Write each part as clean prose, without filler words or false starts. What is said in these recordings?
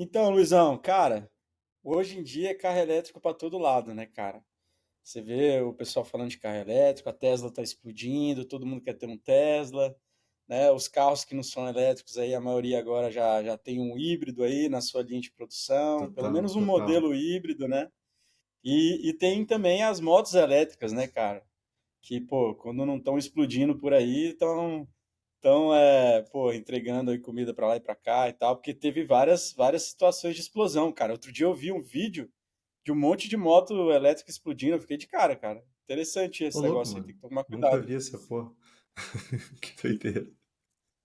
Então, Luizão, cara, hoje em dia é carro elétrico para todo lado, né, cara? Você vê o pessoal falando de carro elétrico, a Tesla tá explodindo, todo mundo quer ter um Tesla, né? Os carros que não são elétricos aí, a maioria agora já tem um híbrido aí na sua linha de produção, pelo Total, menos um total. modelo híbrido, né? E tem também as motos elétricas, né, cara? Que, pô, quando não estão explodindo por aí, pô, entregando aí comida pra lá e pra cá e tal, porque teve várias situações de explosão, cara. Outro dia eu vi um vídeo de um monte de moto elétrica explodindo, eu fiquei de cara. Interessante Ô, esse louco, negócio aí, mano. tem que tomar Nunca cuidado. vi essa porra. Que doideira.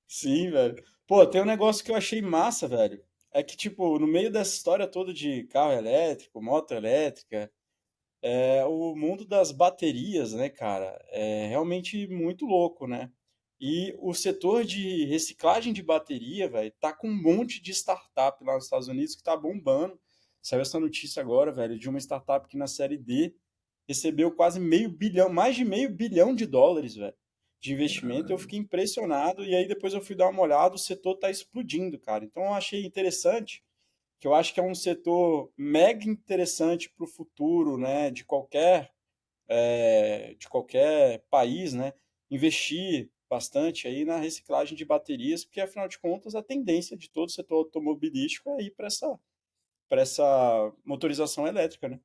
Sim, velho. Pô, tem um negócio que eu achei massa, velho. É que, tipo, no meio dessa história toda de carro elétrico, moto elétrica, o mundo das baterias, né, cara, é realmente muito louco, né? E o setor de reciclagem de bateria, velho, tá com um monte de startup lá nos Estados Unidos que tá bombando. Saiu essa notícia agora, velho, de uma startup que na série D recebeu quase meio bilhão, mais de meio bilhão de dólares, velho, de investimento. Eu Caralho. fiquei impressionado e aí depois eu fui dar uma olhada, o setor tá explodindo, cara. Então eu achei interessante que eu acho que é um setor mega interessante para o futuro, né, de qualquer país, né, investir bastante aí na reciclagem de baterias, porque afinal de contas a tendência de todo o setor automobilístico é ir para essa motorização elétrica, né?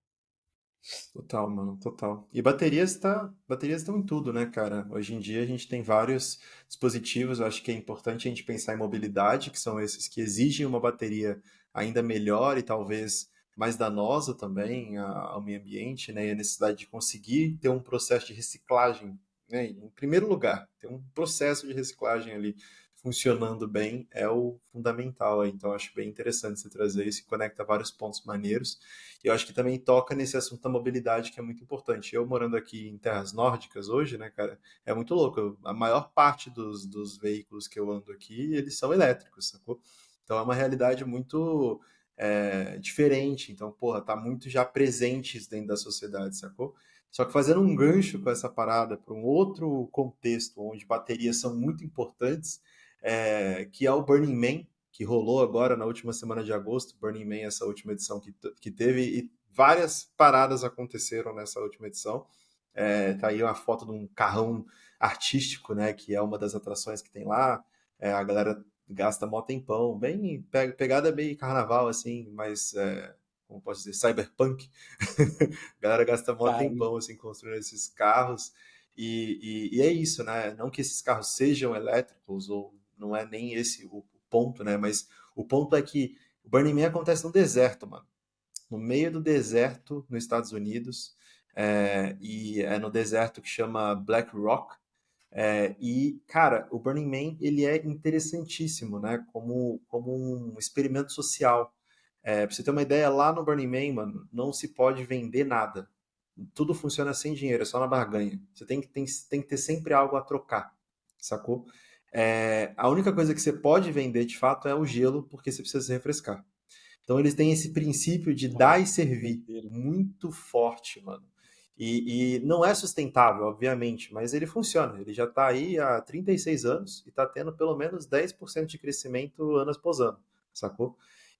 Total, mano, total. E baterias estão em tudo, né, cara? Hoje em dia a gente tem vários dispositivos, eu acho que é importante a gente pensar em mobilidade, que são esses que exigem uma bateria ainda melhor e talvez mais danosa também ao meio ambiente, né? E a necessidade de conseguir ter um processo de reciclagem, né? Em primeiro lugar, ter um processo de reciclagem ali funcionando bem é o fundamental aí. Então, eu acho bem interessante você trazer isso e conecta vários pontos maneiros. E eu acho que também toca nesse assunto da mobilidade, que é muito importante. Eu morando aqui em terras nórdicas hoje, né, cara, é muito louco. A maior parte dos veículos que eu ando aqui, eles são elétricos, sacou? Então é uma realidade muito diferente. Então, porra, tá muito já presentes dentro da sociedade, sacou? Só que fazendo um gancho com essa parada para um outro contexto onde baterias são muito importantes, que é o Burning Man, que rolou agora na última semana de agosto, Burning Man, essa última edição que teve, e várias paradas aconteceram nessa última edição. Tá aí uma foto de um carrão artístico, né, que é uma das atrações que tem lá. A galera gasta mó tempão, bem pegada meio carnaval, assim, mas, como posso dizer, cyberpunk. A galera gasta mó Caramba. tempão, assim, construindo esses carros. E é isso, né? Não que esses carros sejam elétricos, ou não é nem esse o ponto, né? Mas o ponto é que o Burning Man acontece no deserto, mano. No meio do deserto, nos Estados Unidos. E é no deserto que chama Black Rock. Cara, o Burning Man, ele é interessantíssimo, né? Como um experimento social. Pra você ter uma ideia, lá no Burning Man, mano, não se pode vender nada. Tudo funciona sem dinheiro, é só na barganha. Você tem que ter sempre algo a trocar, sacou? A única coisa que você pode vender de fato é o gelo, porque você precisa se refrescar. Então eles têm esse princípio de dar e Nossa, que servir doideira. muito forte, mano. E não é sustentável, obviamente, mas ele funciona. Ele já está aí há 36 anos e está tendo pelo menos 10% de crescimento ano após ano, sacou?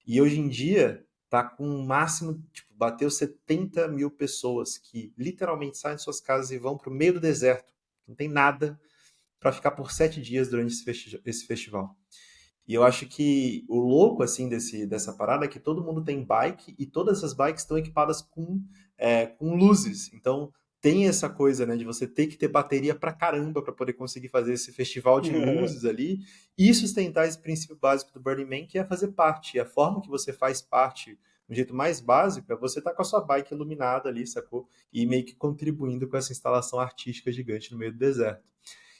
E hoje em dia tá com um máximo, tipo, bateu 70 mil pessoas que literalmente saem de suas casas e vão para o meio do deserto. Não tem nada para ficar por 7 dias durante esse festival. E eu acho que o louco, assim, dessa parada é que todo mundo tem bike e todas essas bikes estão equipadas com luzes. Então, tem essa coisa, né, de você ter que ter bateria pra caramba para poder conseguir fazer esse festival de luzes ali e sustentar esse princípio básico do Burning Man, que é fazer parte. E a forma que você faz parte, do jeito mais básico, é você estar com a sua bike iluminada ali, sacou? E meio que contribuindo com essa instalação artística gigante no meio do deserto.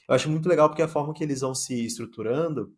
Eu acho muito legal porque a forma que eles vão se estruturando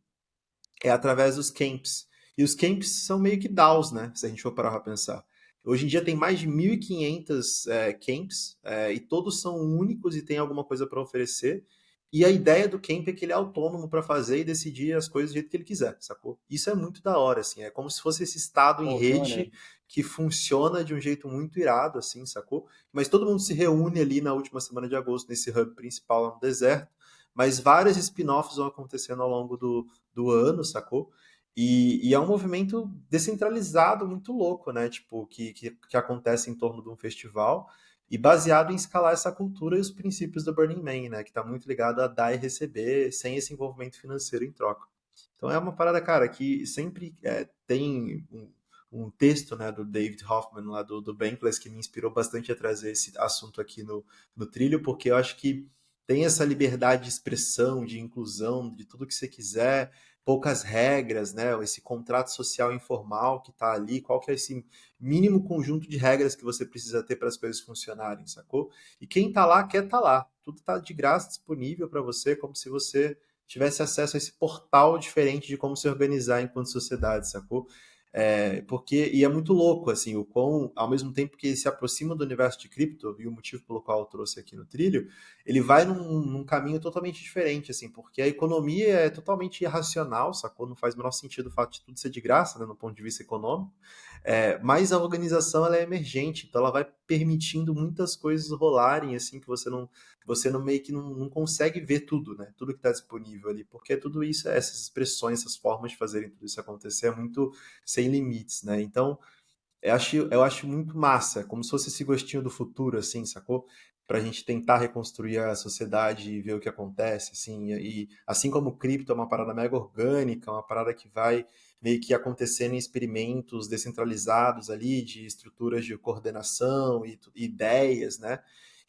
é através dos camps. E os camps são meio que DAOs, né? Se a gente for parar para pensar. Hoje em dia tem mais de 1.500 camps e todos são únicos e têm alguma coisa para oferecer. E a ideia do camp é que ele é autônomo para fazer e decidir as coisas do jeito que ele quiser, sacou? Isso é muito da hora, assim. É como se fosse esse estado em Pô, que maneiro. rede que funciona de um jeito muito irado, assim, sacou? Mas todo mundo se reúne ali na última semana de agosto, nesse hub principal lá no deserto. Mas várias spin-offs vão acontecendo ao longo do ano, sacou? E é um movimento descentralizado muito louco, né? Tipo, que acontece em torno de um festival e baseado em escalar essa cultura e os princípios do Burning Man, né? Que tá muito ligado a dar e receber sem esse envolvimento financeiro em troca. Então é uma parada, cara, que sempre tem um texto, né, do David Hoffman lá do Bankless que me inspirou bastante a trazer esse assunto aqui no trilho, porque eu acho que tem essa liberdade de expressão, de inclusão, de tudo que você quiser, poucas regras, né? Esse contrato social informal que está ali, qual que é esse mínimo conjunto de regras que você precisa ter para as coisas funcionarem, sacou? E quem está lá quer estar lá. Tudo está de graça disponível para você, como se você tivesse acesso a esse portal diferente de como se organizar enquanto sociedade, sacou? E é muito louco, assim, o quão, ao mesmo tempo que ele se aproxima do universo de cripto, e o motivo pelo qual eu trouxe aqui no trilho, ele vai num caminho totalmente diferente, assim, porque a economia é totalmente irracional, sacou? Não faz o menor sentido o fato de tudo ser de graça, né, no ponto de vista econômico, mas a organização ela é emergente, então ela vai permitindo muitas coisas rolarem, assim, que você não meio que não consegue ver tudo, né? Tudo que está disponível ali, porque tudo isso, essas expressões, essas formas de fazerem tudo isso acontecer é muito sem limites, né? Então, eu acho muito massa, como se fosse esse gostinho do futuro, assim, sacou? Pra gente tentar reconstruir a sociedade e ver o que acontece, assim, e assim como o cripto é uma parada mega orgânica, uma parada que vai meio que acontecendo em experimentos descentralizados ali, de estruturas de coordenação e ideias, né?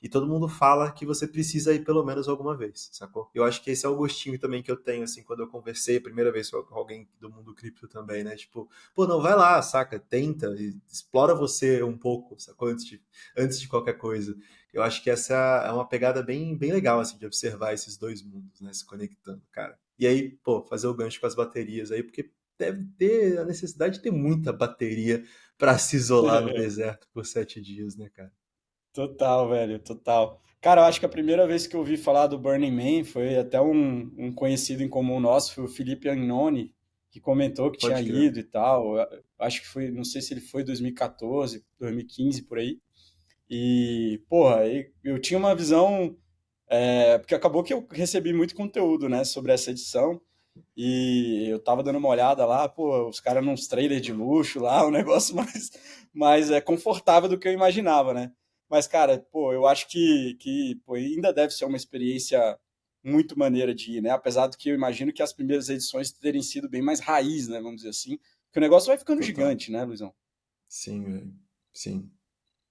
E todo mundo fala que você precisa ir pelo menos alguma vez, sacou? Eu acho que esse é o gostinho também que eu tenho, assim, quando eu conversei a primeira vez com alguém do mundo cripto também, né? Tipo, pô, não, vai lá, saca? Tenta, explora você um pouco, sacou? Antes de qualquer coisa. Eu acho que essa é uma pegada bem, bem legal, assim, de observar esses dois mundos, né, se conectando, cara. E aí, pô, fazer o gancho com as baterias aí, porque deve ter a necessidade de ter muita bateria para se isolar no deserto por 7 dias, né, cara? Total, velho, total. Cara, eu acho que a primeira vez que eu ouvi falar do Burning Man foi até um conhecido em comum nosso, foi o Felipe Agnone, que comentou que tinha Pode crer. ido e tal. Eu acho que foi, não sei se ele foi 2014, 2015 por aí. E, porra, eu tinha uma visão, porque acabou que eu recebi muito conteúdo, né, sobre essa edição. E eu tava dando uma olhada lá, pô, os caras nos trailers de luxo lá, um negócio mais confortável do que eu imaginava, né? Mas, cara, pô, eu acho que pô, ainda deve ser uma experiência muito maneira de ir, né? Apesar do que eu imagino que as primeiras edições terem sido bem mais raiz, né? Vamos dizer assim. Porque o negócio vai ficando Total. gigante, né, Luizão? Sim, velho. Sim,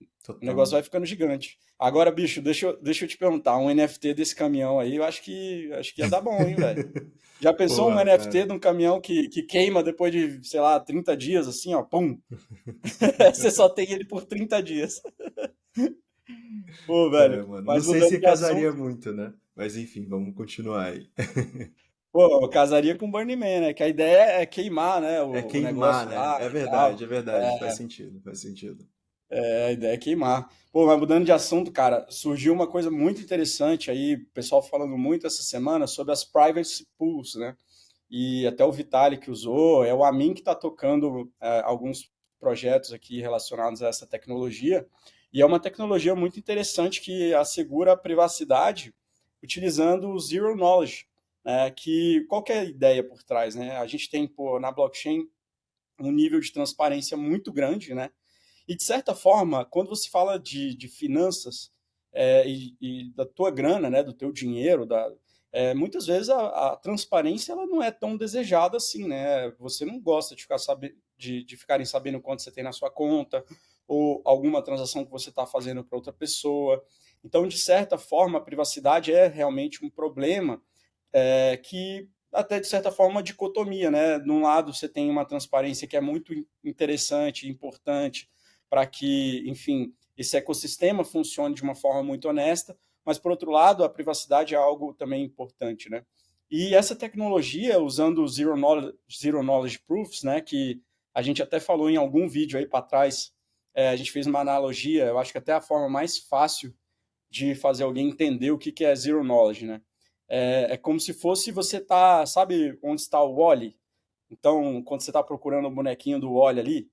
O total, negócio vai mano. ficando gigante. Agora, bicho, deixa eu te perguntar, um NFT desse caminhão aí, eu acho que ia dar bom, hein, velho? Já pensou um Porra, NFT cara. de um caminhão que queima depois de, sei lá, 30 dias, assim, ó, pum? Você só tem ele por 30 dias. Pô, velho, Mano, não mas sei mudando se de casaria assunto, muito, né? Mas enfim, vamos continuar aí. pô, eu casaria com o Burning Man, né? Que a ideia é queimar, né, É o queimar, negócio né? lá É e tal. verdade, é verdade. Faz sentido, faz sentido. A ideia é queimar. Pô, mas mudando de assunto, cara, surgiu uma coisa muito interessante aí, o pessoal falando muito essa semana sobre as private pools, né? E até o Vitalik que usou, é o Amin que está tocando alguns projetos aqui relacionados a essa tecnologia, e é uma tecnologia muito interessante que assegura a privacidade utilizando o Zero Knowledge, né, que qual que é a ideia por trás, né? A gente tem pô, na blockchain um nível de transparência muito grande, né? E de certa forma, quando você fala de finanças e da tua grana, né, do teu dinheiro, muitas vezes a transparência ela não é tão desejada assim, né? Você não gosta de de ficarem sabendo quanto você tem na sua conta ou alguma transação que você está fazendo para outra pessoa. Então, de certa forma, a privacidade é realmente um problema que até de certa forma uma dicotomia, né? De um lado você tem uma transparência que é muito interessante, importante para que, enfim, esse ecossistema funcione de uma forma muito honesta, mas por outro lado a privacidade é algo também importante, né? E essa tecnologia usando o Zero Knowledge Proofs, né? Que a gente até falou em algum vídeo aí para trás, a gente fez uma analogia, eu acho que até a forma mais fácil de fazer alguém entender o que é Zero Knowledge, né? É como se fosse você tá, sabe onde está o Wally? Então, quando você está procurando o bonequinho do Wally ali,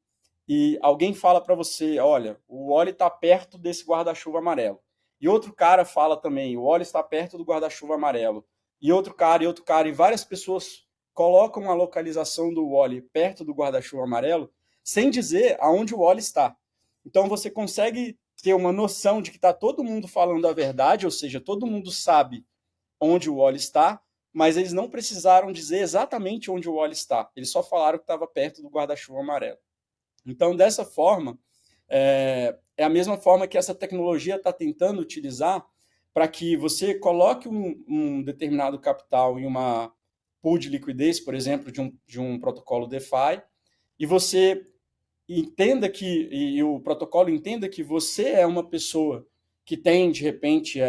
e alguém fala para você, olha, o Wally está perto desse guarda-chuva amarelo. E outro cara fala também, o Wally está perto do guarda-chuva amarelo. E outro cara, e várias pessoas colocam a localização do Wally perto do guarda-chuva amarelo, sem dizer aonde o Wally está. Então você consegue ter uma noção de que está todo mundo falando a verdade, ou seja, todo mundo sabe onde o Wally está, mas eles não precisaram dizer exatamente onde o Wally está. Eles só falaram que estava perto do guarda-chuva amarelo. Então, dessa forma, é a mesma forma que essa tecnologia está tentando utilizar para que você coloque um determinado capital em uma pool de liquidez, por exemplo, de um protocolo DeFi, e você entenda e o protocolo entenda que você é uma pessoa que tem, de repente,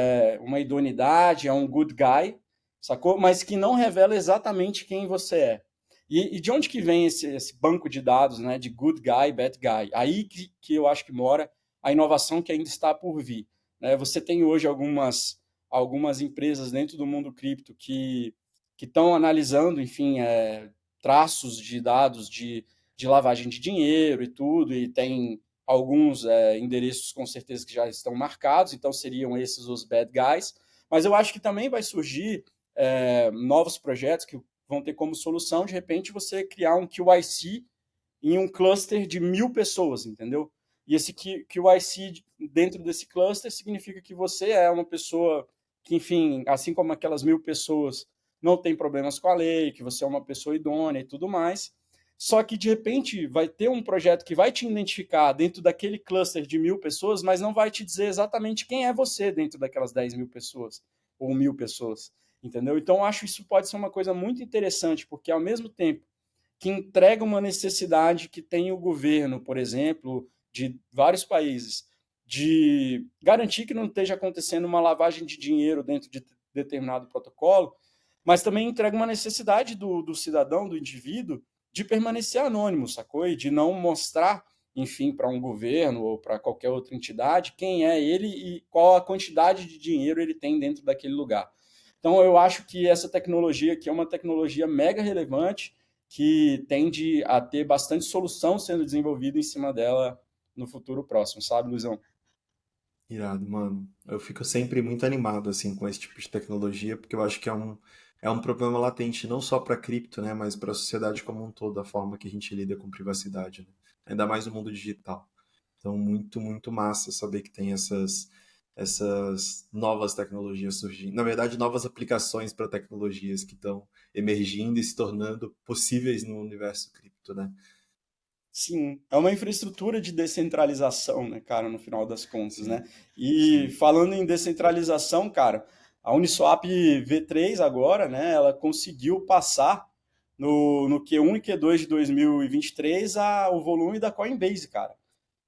uma idoneidade, é um good guy, sacou? Mas que não revela exatamente quem você é. E de onde que vem esse banco de dados, né, de good guy, bad guy? Aí que eu acho que mora a inovação que ainda está por vir. Né? Você tem hoje algumas empresas dentro do mundo cripto que estão analisando, enfim, traços de dados de lavagem de dinheiro e tudo, e tem alguns endereços com certeza que já estão marcados, então seriam esses os bad guys. Mas eu acho que também vai surgir novos projetos que vão ter como solução, de repente, você criar um QIC em um cluster de 1.000 pessoas, entendeu? E esse QIC dentro desse cluster significa que você é uma pessoa que, enfim, assim como aquelas 1.000 pessoas, não tem problemas com a lei, que você é uma pessoa idônea e tudo mais. Só que, de repente, vai ter um projeto que vai te identificar dentro daquele cluster de 1.000 pessoas, mas não vai te dizer exatamente quem é você dentro daquelas 10.000 pessoas ou 1.000 pessoas, entendeu? Então, eu acho que isso pode ser uma coisa muito interessante, porque, ao mesmo tempo que entrega uma necessidade que tem o governo, por exemplo, de vários países, de garantir que não esteja acontecendo uma lavagem de dinheiro dentro de determinado protocolo, mas também entrega uma necessidade do cidadão, do indivíduo, de permanecer anônimo, sacou? E de não mostrar, enfim, para um governo ou para qualquer outra entidade quem é ele e qual a quantidade de dinheiro ele tem dentro daquele lugar. Então, eu acho que essa tecnologia, que é uma tecnologia mega relevante, que tende a ter bastante solução sendo desenvolvida em cima dela no futuro próximo, sabe, Luizão? Irado, mano. Eu fico sempre muito animado assim com esse tipo de tecnologia, porque eu acho que é um problema latente não só para cripto, né, mas para a sociedade como um todo, a forma que a gente lida com privacidade, né? Ainda mais no mundo digital. Então, muito, muito massa saber que tem essas novas tecnologias surgindo. Na verdade, novas aplicações para tecnologias que estão emergindo e se tornando possíveis no universo cripto, né? Sim, é uma infraestrutura de descentralização, né, cara, no final das contas, né? Sim, E sim. falando em descentralização, cara, a Uniswap V3 agora, né, ela conseguiu passar no Q1 e Q2 de 2023 o volume da Coinbase, cara.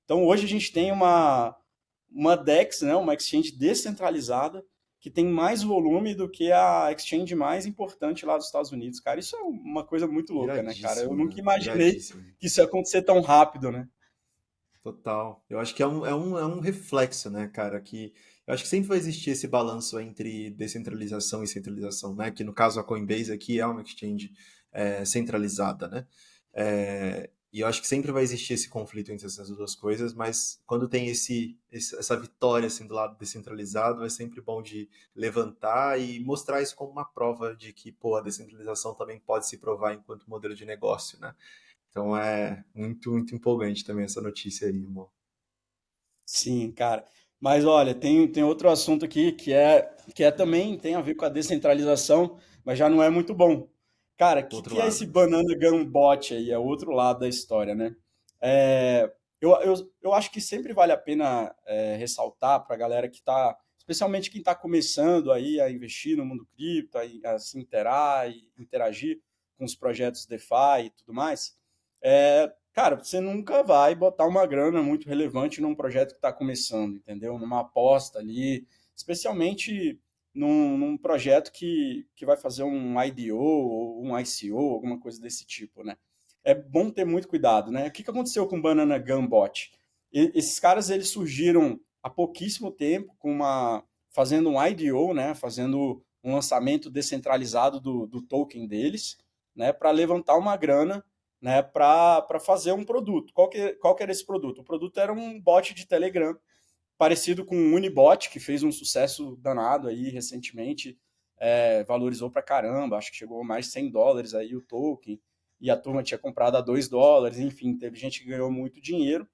Então hoje a gente tem uma DEX, né, uma exchange descentralizada, que tem mais volume do que a exchange mais importante lá dos Estados Unidos, cara. Isso é uma coisa muito louca, né, cara? Eu Iradíssimo, nunca né? imaginei Iradíssimo. que isso ia acontecer tão rápido, né? Total. Eu acho que é um reflexo, né, cara, que eu acho que sempre vai existir esse balanço entre descentralização e centralização, né? Que no caso a Coinbase aqui é uma exchange centralizada, né? E eu acho que sempre vai existir esse conflito entre essas duas coisas, mas quando tem essa vitória assim do lado descentralizado, é sempre bom de levantar e mostrar isso como uma prova de que, pô, a descentralização também pode se provar enquanto modelo de negócio, né? Então é muito, muito empolgante também essa notícia aí, irmão. Sim, cara. Mas olha, tem outro assunto aqui que é também tem a ver com a descentralização, mas já não é muito bom. Cara, o Do outro que é esse lado. Banana Gun Bot aí? É o outro lado da história, né? É, eu acho que sempre vale a pena ressaltar para a galera que está, especialmente quem está começando aí a investir no mundo cripto, a se interagir com os projetos DeFi e tudo mais. Cara, você nunca vai botar uma grana muito relevante num projeto que está começando, entendeu? Numa aposta ali, especialmente num projeto que vai fazer um IDO ou um ICO, alguma coisa desse tipo, né? É bom ter muito cuidado, né? O que aconteceu com o Banana Gunbot? Esses caras, eles surgiram há pouquíssimo tempo fazendo um IDO, né? Fazendo um lançamento descentralizado do token deles, né? Para levantar uma grana, né, para fazer um produto. Qual que era esse produto? O produto era um bot de Telegram, parecido com o Unibot, que fez um sucesso danado aí recentemente. valorizou pra caramba, acho que chegou a mais de $100 aí o token, e a turma tinha comprado a $2, enfim, teve gente que ganhou muito dinheiro.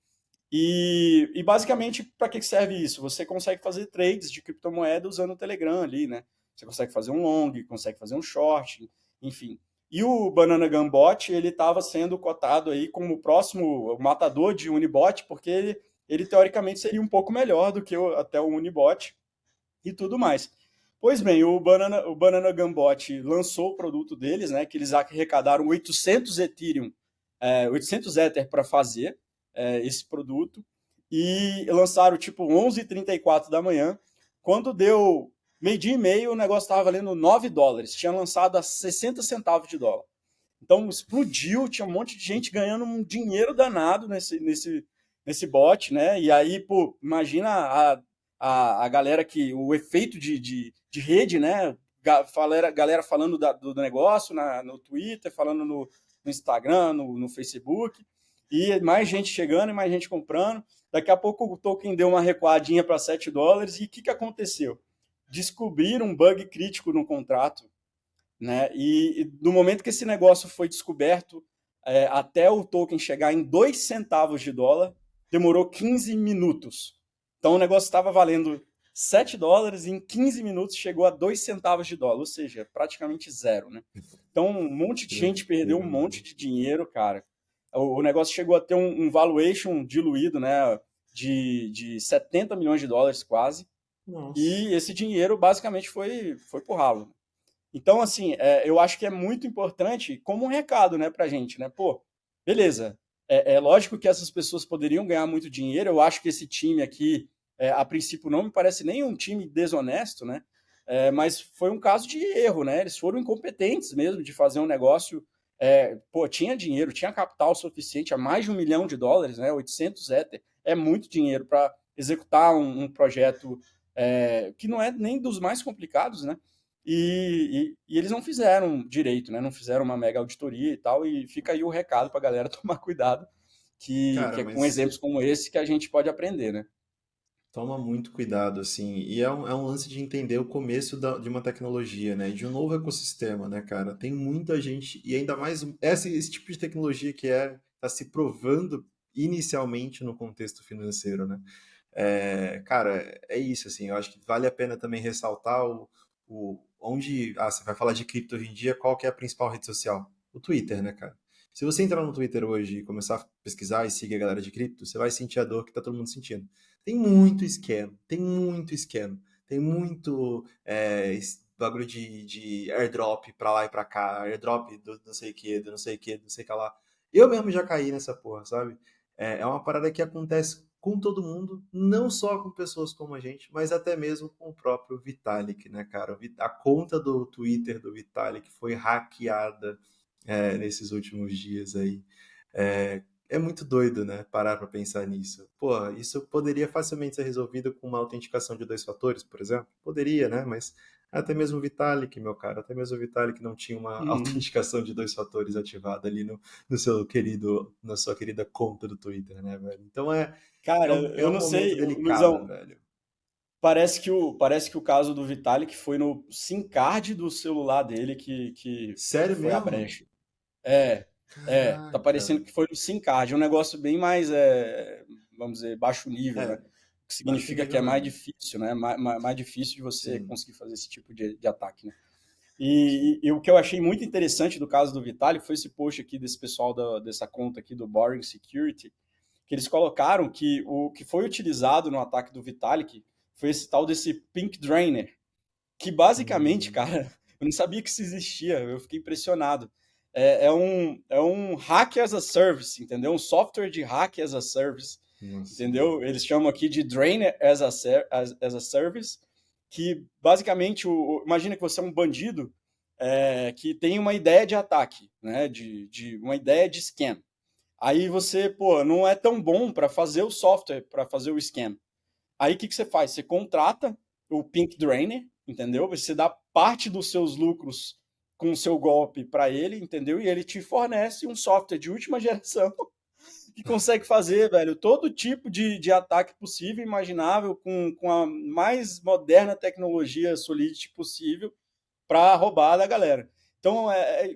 E basicamente, para que serve isso? Você consegue fazer trades de criptomoeda usando o Telegram ali, né? Você consegue fazer um long, consegue fazer um short, enfim. E o Banana Gunbot, ele estava sendo cotado aí como o próximo matador de Unibot, porque ele teoricamente seria um pouco melhor do que até o Unibot e tudo mais. Pois bem, o Banana Gunbot lançou o produto deles, né? Que eles arrecadaram 800 Ethereum, 800 Ether para fazer esse produto e lançaram tipo 11h34 da manhã. Quando deu meio-dia e meio, o negócio estava valendo $9. Tinha lançado a 60 centavos de dólar. Então explodiu, tinha um monte de gente ganhando um dinheiro danado nesse bot, né? E aí, pô, imagina a galera que. O efeito de rede, né? Galera falando do negócio no Twitter, falando no Instagram, no Facebook, e mais gente chegando e mais gente comprando. Daqui a pouco o token deu uma recuadinha para $7, e o que aconteceu? Descobriram um bug crítico no contrato, né? E do momento que esse negócio foi descoberto, até o token chegar em 2 centavos de dólar, demorou 15 minutos. Então o negócio estava valendo $7 e em 15 minutos chegou a 2 centavos de dólar, ou seja, praticamente zero, né? Então um monte de Que gente perdeu loucura, um monte mano. de dinheiro, cara. O negócio chegou a ter um valuation diluído, né? De $70 milhões quase. Nossa. E esse dinheiro basicamente foi pro ralo. Então, assim, eu acho que é muito importante como um recado, né, pra gente, né? Pô, beleza. É lógico que essas pessoas poderiam ganhar muito dinheiro. Eu acho que esse time aqui, a princípio, não me parece nem um time desonesto, né? Mas foi um caso de erro, né? Eles foram incompetentes mesmo de fazer um negócio. Pô, tinha dinheiro, tinha capital suficiente, a mais de $1 milhão, né? 800 Ether. É muito dinheiro para executar um projeto que não é nem dos mais complicados, né? E eles não fizeram direito, né? Não fizeram uma mega auditoria e tal, e fica aí o recado para a galera tomar cuidado, que Cara, é com mas exemplos como esse que a gente pode aprender, né? toma muito cuidado, assim. E é um lance de entender o começo de uma tecnologia, né? De um novo ecossistema, né, cara? Tem muita gente, e ainda mais esse tipo de tecnologia que tá se provando inicialmente no contexto financeiro, né? Cara, é isso, assim. Eu acho que vale a pena também ressaltar onde. Ah, você vai falar de cripto hoje em dia, qual que é a principal rede social? O Twitter, né, cara? Se você entrar no Twitter hoje e começar a pesquisar e seguir a galera de cripto, você vai sentir a dor que tá todo mundo sentindo. Tem muito scam, tem muito scam, tem muito bagulho de airdrop pra lá e pra cá, airdrop do não sei o que, do não sei o que, do não sei o que lá. Eu mesmo já caí nessa porra, sabe? É uma parada que acontece com todo mundo, não só com pessoas como a gente, mas até mesmo com o próprio Vitalik, né, cara? A conta do Twitter do Vitalik foi hackeada nesses últimos dias aí. É muito doido, né? Parar pra pensar nisso. Pô, isso poderia facilmente ser resolvido com uma autenticação de 2 fatores, por exemplo? Poderia, né? Mas até mesmo o Vitalik, meu cara, até mesmo o Vitalik não tinha uma Uhum. autenticação de 2 fatores ativada ali no seu querido, na sua querida conta do Twitter, né, velho? Então é Cara, um, é eu um não momento sei, delicado, Luizão, velho. parece que o caso do Vitalik foi no SIM card do celular dele que Sério foi a mesmo? brecha. É, tá Caraca. parecendo que foi no SIM card, é um negócio bem mais, vamos dizer, baixo nível, né? É, O que baixo significa que é nível mais mesmo. difícil, né? Mais difícil de você Sim, conseguir fazer esse tipo de ataque, né? sim. E o que eu achei muito interessante do caso do Vitalik foi esse post aqui desse pessoal dessa conta aqui do Boring Security, que eles colocaram que o que foi utilizado no ataque do Vitalik foi esse tal desse Pink Drainer, que basicamente, Hum, cara, eu não sabia que isso existia, eu fiquei impressionado. É um hack as a service, entendeu? Um software de hack as a service, nossa, entendeu? mano. Eles chamam aqui de drain as a service, que basicamente, imagina que você é um bandido que tem uma ideia de ataque, né? De uma ideia de scam. Aí você, pô, não é tão bom para fazer o software, para fazer o scam. Aí o que você faz? Você contrata o Pink Drainer, entendeu? Você dá parte dos seus lucros com o seu golpe para ele, entendeu? E ele te fornece um software de última geração que consegue fazer, velho, todo tipo de ataque possível, imaginável, com a mais moderna tecnologia Solidity possível. para roubar da galera. Então,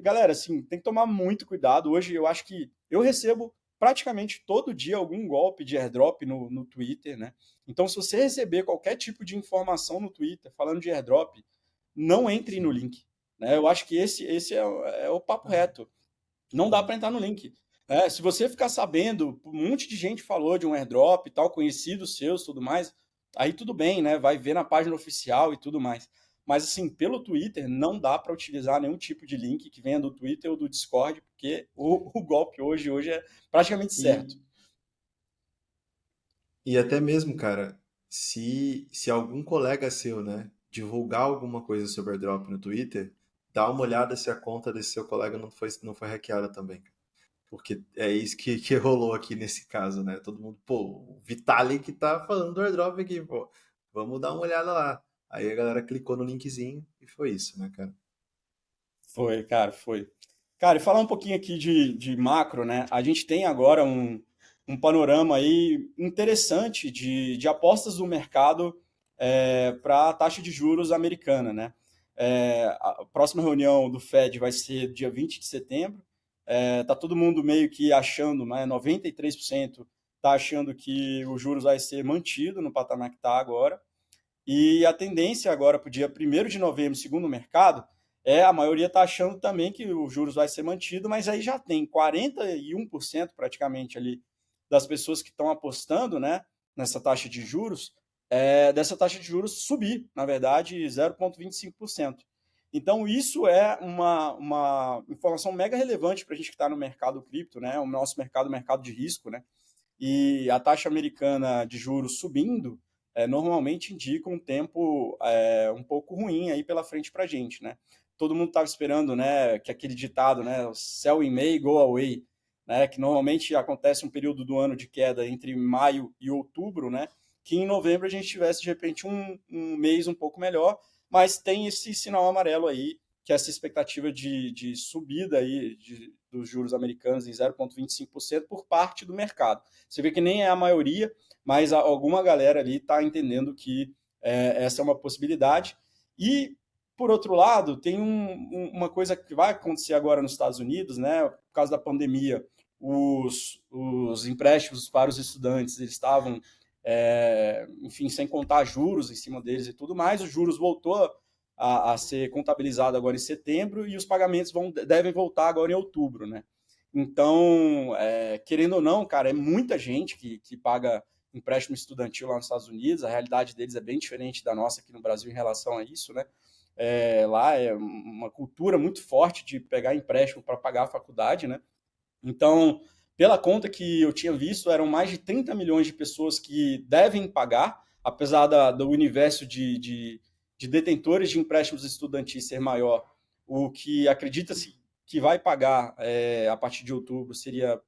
galera, assim, tem que tomar muito cuidado. Hoje eu acho que eu recebo praticamente todo dia algum golpe de airdrop no Twitter, né? Então, se você receber qualquer tipo de informação no Twitter falando de airdrop, não entre no Sim. link. Né? Eu acho que esse é o papo reto. Não dá para entrar no link. Se você ficar sabendo, um monte de gente falou de um airdrop e tal, conhecidos seus, tudo mais, aí tudo bem, né? Vai ver na página oficial e tudo mais. Mas assim, pelo Twitter, não dá para utilizar nenhum tipo de link que venha do Twitter ou do Discord, porque o golpe hoje é praticamente E, certo. e até mesmo, cara, se algum colega seu, né, divulgar alguma coisa sobre airdrop no Twitter, dá uma olhada se a conta desse seu colega não foi hackeada também. Porque é isso que rolou aqui nesse caso, né? Todo mundo, pô, o Vitalik tá falando do airdrop aqui, pô. Vamos dar uma olhada lá. Aí a galera clicou no linkzinho e foi isso, né, cara? Foi, cara, foi. Cara, e falar um pouquinho aqui de macro, né? A gente tem agora um panorama aí interessante de apostas do mercado para a taxa de juros americana, né? A próxima reunião do Fed vai ser dia 20 de setembro. Tá todo mundo meio que achando, né? 93% tá achando que o juros vai ser mantido no patamar que está agora. E a tendência agora para o dia 1º de novembro, segundo o mercado, a maioria está achando também que os juros vai ser mantido, mas aí já tem 41% praticamente ali das pessoas que estão apostando, né, nessa taxa de juros, dessa taxa de juros subir, na verdade, 0,25%. Então, isso é uma informação mega relevante para a gente que está no mercado cripto, né, o nosso mercado de risco, né, e a taxa americana de juros subindo, normalmente indica um tempo um pouco ruim aí pela frente para a gente, né? Todo mundo estava esperando, né, que aquele ditado, né, sell in May, go away, né, que normalmente acontece um período do ano de queda entre maio e outubro, né, que em novembro a gente tivesse de repente um mês um pouco melhor, mas tem esse sinal amarelo aí, que é essa expectativa de subida aí dos juros americanos em 0,25% por parte do mercado. Você vê que nem é a maioria, mas alguma galera ali está entendendo que essa é uma possibilidade. E, por outro lado, tem uma coisa que vai acontecer agora nos Estados Unidos, né? Por causa da pandemia, os empréstimos para os estudantes eles estavam, enfim, sem contar juros em cima deles e tudo mais. Os juros voltou a ser contabilizado agora em setembro e os pagamentos devem voltar agora em outubro, né? Então, querendo ou não, cara, é muita gente que paga empréstimo estudantil lá nos Estados Unidos. A realidade deles é bem diferente da nossa aqui no Brasil em relação a isso, né? Lá é uma cultura muito forte de pegar empréstimo para pagar a faculdade, né? Então, pela conta que eu tinha visto, eram mais de 30 milhões de pessoas que devem pagar, apesar do universo de detentores de empréstimos estudantis ser maior. O que acredita-se que vai pagar a partir de outubro seria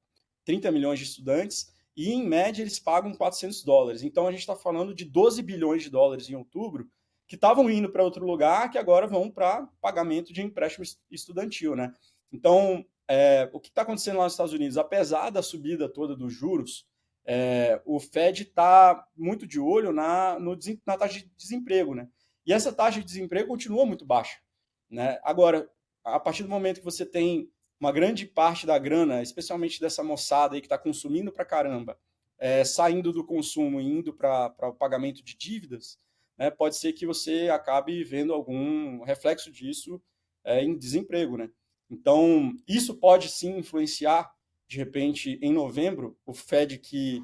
30 milhões de estudantes, e em média eles pagam US$ 400. Então a gente está falando de 12 bilhões de dólares em outubro, que estavam indo para outro lugar, que agora vão para pagamento de empréstimo estudantil, né? Então, o que está acontecendo lá nos Estados Unidos? Apesar da subida toda dos juros, o Fed está muito de olho na taxa de desemprego, né? E essa taxa de desemprego continua muito baixa, né? Agora, a partir do momento que você tem uma grande parte da grana, especialmente dessa moçada aí que está consumindo para caramba, saindo do consumo e indo para o pagamento de dívidas, né, pode ser que você acabe vendo algum reflexo disso em desemprego, né? Então, isso pode sim influenciar, de repente, em novembro, o Fed que,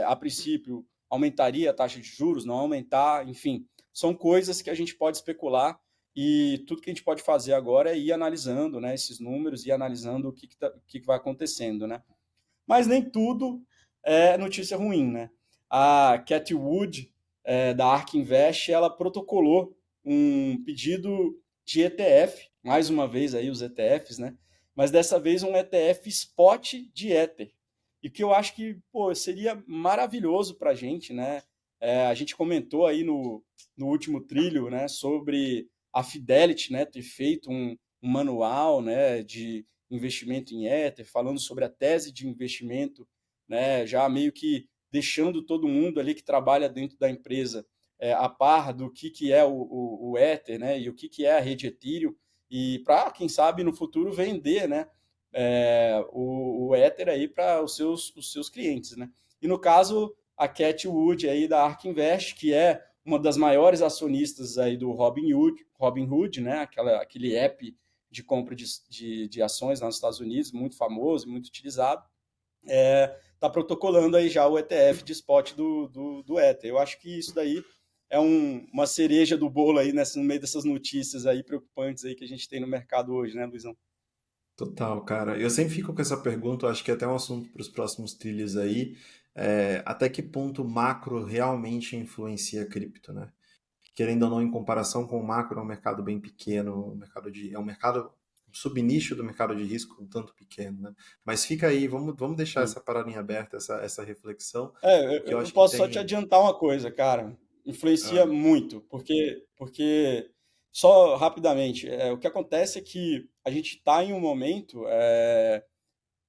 a princípio, aumentaria a taxa de juros, não aumentar, enfim, são coisas que a gente pode especular e tudo que a gente pode fazer agora é ir analisando, né, esses números e analisando o que vai acontecendo, né? Mas nem tudo é notícia ruim, né? A Cathy Wood, da ARK Invest, ela protocolou um pedido de ETF, mais uma vez aí os ETFs, né? Mas dessa vez um ETF spot de Ether. E que eu acho que pô, seria maravilhoso para a gente, né? A gente comentou aí no último trilho, né, sobre a Fidelity, né, ter feito um manual, né, de investimento em Ether, falando sobre a tese de investimento, né, já meio que deixando todo mundo ali que trabalha dentro da empresa a par do que é o Ether, né, e o que é a rede Ethereum, e para, quem sabe, no futuro vender, né, o Ether aí para os seus clientes, né. E no caso, a Cathie Wood aí da ARK Invest, que é uma das maiores acionistas aí do Robinhood, né, aquele app de compra de ações lá nos Estados Unidos, muito famoso, muito utilizado, está protocolando aí já o ETF de spot do Ether. Eu acho que isso daí é uma cereja do bolo aí no meio dessas notícias aí preocupantes aí que a gente tem no mercado hoje, né, Luizão? Total, cara. Eu sempre fico com essa pergunta, eu acho que é até um assunto para os próximos trilhos aí, até que ponto o macro realmente influencia a cripto, né? Querendo ou não, em comparação com o macro, é um mercado bem pequeno, é um mercado, um subnicho do mercado de risco um tanto pequeno, né? Mas fica aí, vamos deixar Sim. essa paradinha aberta, essa reflexão, porque eu Eu acho que posso só te tem... adiantar uma coisa, cara. Influencia Ah, muito, porque só rapidamente, o que acontece é que a gente está em um momento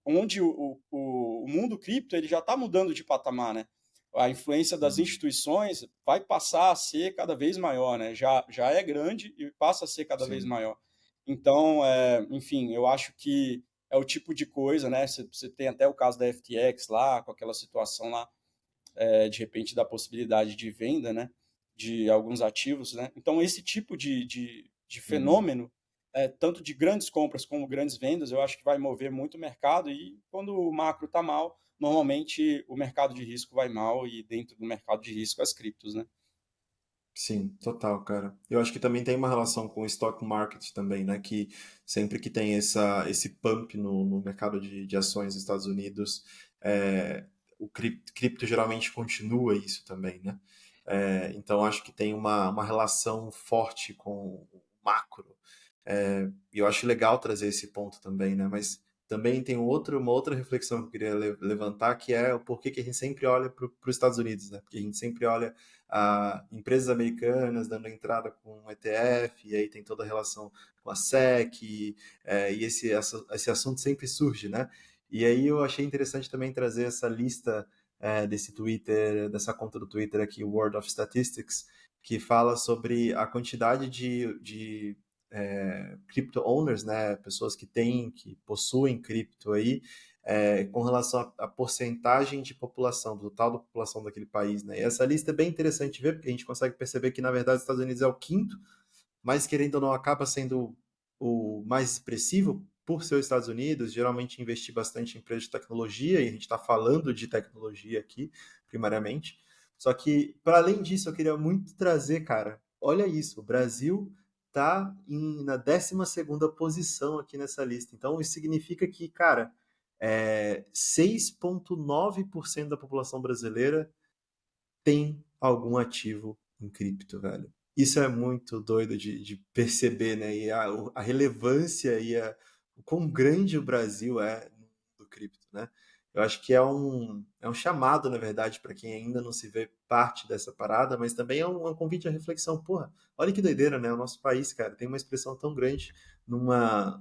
onde o mundo cripto ele já está mudando de patamar, né? A influência das uhum, instituições vai passar a ser cada vez maior, né? Já é grande e passa a ser cada vez sim. maior. Então, enfim, eu acho que é o tipo de coisa, né? Você tem até o caso da FTX lá, com aquela situação lá, de repente da possibilidade de venda, né? De alguns ativos, né? Então, esse tipo de Uhum. fenômeno tanto de grandes compras como grandes vendas, eu acho que vai mover muito o mercado e quando o macro está mal, normalmente o mercado de risco vai mal e dentro do mercado de risco as criptos, né? Sim, total, cara. Eu acho que também tem uma relação com o stock market também, né? Que sempre que tem esse pump no mercado de ações dos Estados Unidos, o cripto geralmente continua isso também, né? Então acho que tem uma relação forte com o macro. E eu acho legal trazer esse ponto também, né? Mas também tem uma outra reflexão que eu queria levantar, que é o porquê que a gente sempre olha para os Estados Unidos, né? Porque a gente sempre olha a empresas americanas dando entrada com um ETF, e aí tem toda a relação com a SEC, e esse assunto sempre surge, né? E aí eu achei interessante também trazer essa lista desse Twitter, dessa conta do Twitter aqui, World of Statistics, que fala sobre a quantidade de crypto owners, né, pessoas que têm, que possuem cripto aí, com relação à porcentagem de população, do total da população daquele país, né? E essa lista é bem interessante de ver, porque a gente consegue perceber que, na verdade, os Estados Unidos é o quinto, mas querendo ou não, acaba sendo o mais expressivo por ser os Estados Unidos, geralmente investir bastante em empresas de tecnologia, e a gente está falando de tecnologia aqui, primariamente. Só que, para além disso, eu queria muito trazer, cara, olha isso, o Brasil está na 12ª posição aqui nessa lista. Então, isso significa que, cara, 6,9% da população brasileira tem algum ativo em cripto, velho. Isso é muito doido de perceber, né? E a relevância e o quão grande o Brasil é no mundo cripto, né? Eu acho que é um chamado, na verdade, para quem ainda não se vê parte dessa parada, mas também é um convite à reflexão. Porra, olha que doideira, né? O nosso país, cara, tem uma expressão tão grande numa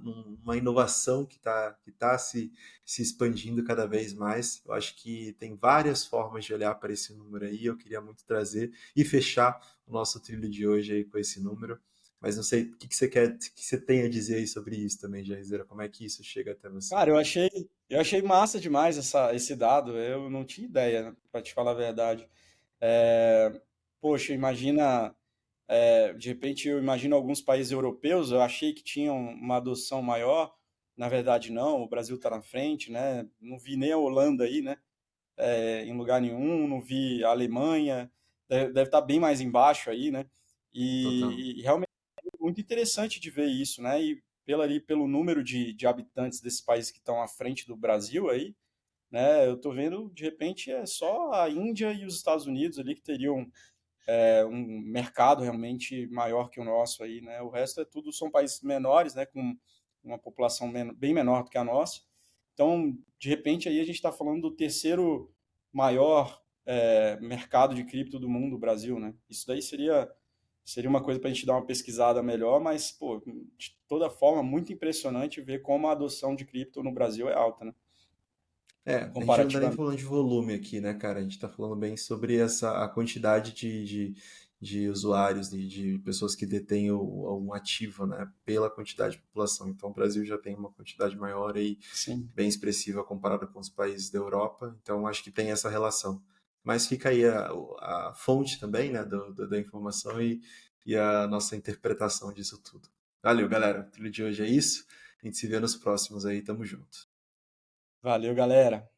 inovação que tá se expandindo cada vez mais. Eu acho que tem várias formas de olhar para esse número aí. Eu queria muito trazer e fechar o nosso trilho de hoje aí com esse número. Mas não sei o que você quer, o que você tem a dizer aí sobre isso também, Jairzeira. Como é que isso chega até você? Cara, eu achei massa demais esse dado, eu não tinha ideia, para te falar a verdade. É, poxa, imagina, de repente eu imagino alguns países europeus, eu achei que tinham uma adoção maior, na verdade não, o Brasil está na frente, né? Não vi nem a Holanda aí, né? Em lugar nenhum, não vi a Alemanha, deve estar bem mais embaixo aí, né? Total. E realmente é muito interessante de ver isso, né? E pelo número de habitantes desses países que estão à frente do Brasil aí, né? Eu tô vendo, de repente, é só a Índia e os Estados Unidos ali que teriam um mercado realmente maior que o nosso aí, né? O resto são países menores, né? Com uma população bem menor do que a nossa. Então, de repente, aí a gente está falando do terceiro maior mercado de cripto do mundo, o Brasil, né? Isso daí seria uma coisa para a gente dar uma pesquisada melhor, mas, pô, de toda forma, muito impressionante ver como a adoção de cripto no Brasil é alta, né? A gente não está nem Comparativamente. falando de volume aqui, né, cara? A gente está falando bem sobre a quantidade de usuários e de pessoas que detêm um ativo, né, pela quantidade de população. Então, o Brasil já tem uma quantidade maior e Sim. bem expressiva comparada com os países da Europa, então acho que tem essa relação. Mas fica aí a fonte também, né, da informação e a nossa interpretação disso tudo. Valeu, galera. O trilho de hoje é isso. A gente se vê nos próximos aí. Tamo junto. Valeu, galera.